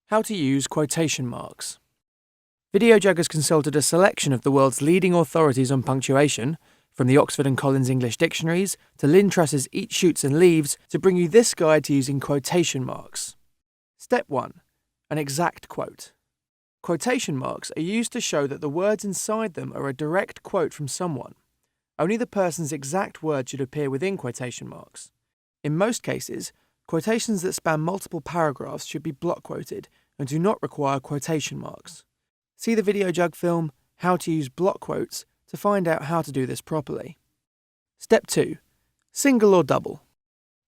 How to use quotation marks. Videojug has consulted a selection of the world's leading authorities on punctuation, from the Oxford and Collins English dictionaries to Lynn Truss's Eat, Shoots and Leaves, to bring you this guide to using quotation marks. Step 1. An exact quote. Quotation marks are used to show that the words inside them are a direct quote from someone. Only the person's exact words should appear within quotation marks. In most cases, quotations that span multiple paragraphs should be block quoted and do not require quotation marks. See the Videojug film, How to Use Block Quotes, to find out how to do this properly. Step 2. Single or double.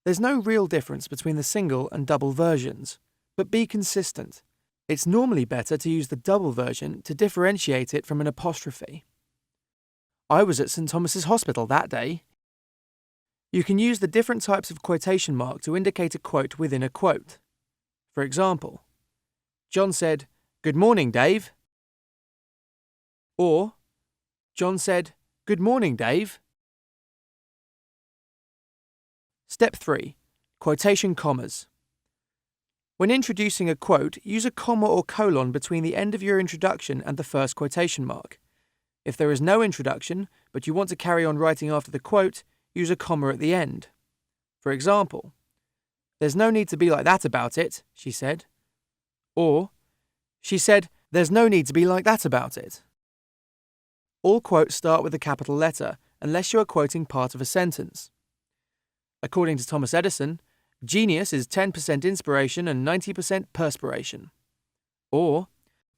There's no real difference between the single and double versions, but be consistent. It's normally better to use the double version to differentiate it from an apostrophe. I was at St. Thomas's Hospital that day. You can use the different types of quotation mark to indicate a quote within a quote. For example, John said, "Good morning, Dave." Or, John said, "Good morning, Dave." Step 3. Quotation commas. When introducing a quote, use a comma or colon between the end of your introduction and the first quotation mark. If there is no introduction, but you want to carry on writing after the quote, use a comma at the end. For example, "There's no need to be like that about it," she said. Or, she said, "There's no need to be like that about it." All quotes start with a capital letter, unless you are quoting part of a sentence. According to Thomas Edison, genius is 10% inspiration and 90% perspiration. Or,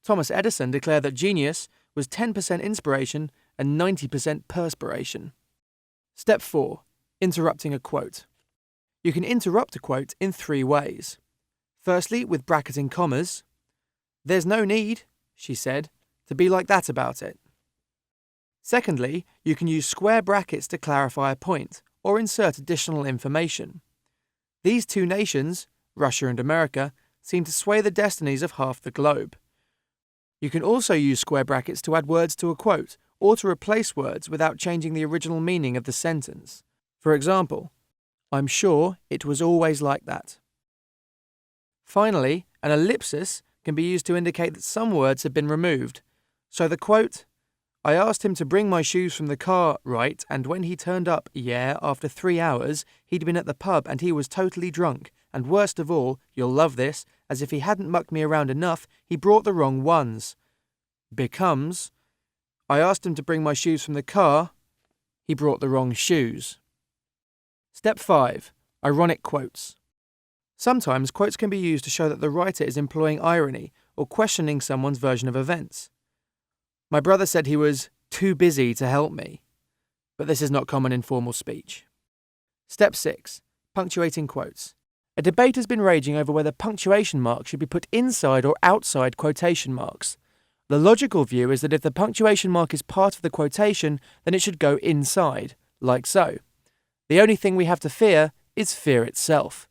Thomas Edison declared that genius was 10% inspiration and 90% perspiration. Step 4. Interrupting a quote. You can interrupt a quote in 3 ways. Firstly, with bracketing commas. "There's no need," she said, "to be like that about it." Secondly, you can use square brackets to clarify a point or insert additional information. These 2 nations, Russia and America, seem to sway the destinies of half the globe. You can also use square brackets to add words to a quote or to replace words without changing the original meaning of the sentence. For example, "I'm sure it was always like that." Finally, an ellipsis can be used to indicate that some words have been removed. So the quote, "I asked him to bring my shoes from the car, right, and when he turned up, after 3 hours, he'd been at the pub and he was totally drunk, and worst of all, you'll love this, as if he hadn't mucked me around enough, he brought the wrong ones," becomes, "I asked him to bring my shoes from the car, he brought the wrong shoes." Step 5. Ironic quotes. Sometimes quotes can be used to show that the writer is employing irony or questioning someone's version of events. "My brother said he was too busy to help me," but this is not common in formal speech. Step 6. Punctuating quotes. A debate has been raging over whether punctuation marks should be put inside or outside quotation marks. The logical view is that if the punctuation mark is part of the quotation, then it should go inside, like so. The only thing we have to fear is fear itself.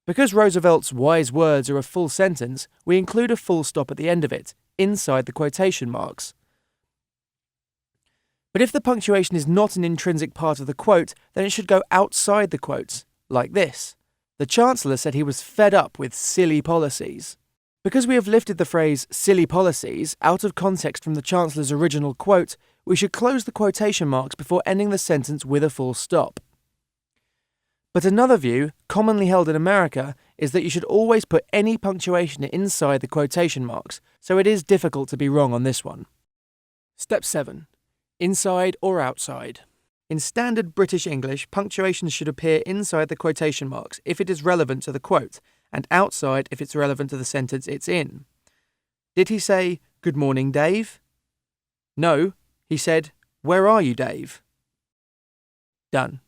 Because Roosevelt's wise words are a full sentence, we include a full stop at the end of it, inside the quotation marks. But if the punctuation is not an intrinsic part of the quote, then it should go outside the quotes, like this. The Chancellor said he was fed up with silly policies. Because we have lifted the phrase "silly policies" out of context from the Chancellor's original quote, we should close the quotation marks before ending the sentence with a full stop. But another view, commonly held in America, is that you should always put any punctuation inside the quotation marks, so it is difficult to be wrong on this one. Step 7. Inside or outside. In standard British English, punctuation should appear inside the quotation marks if it is relevant to the quote, and outside if it's relevant to the sentence it's in. Did he say, "Good morning, Dave"? No, he said, "Where are you, Dave?" Done.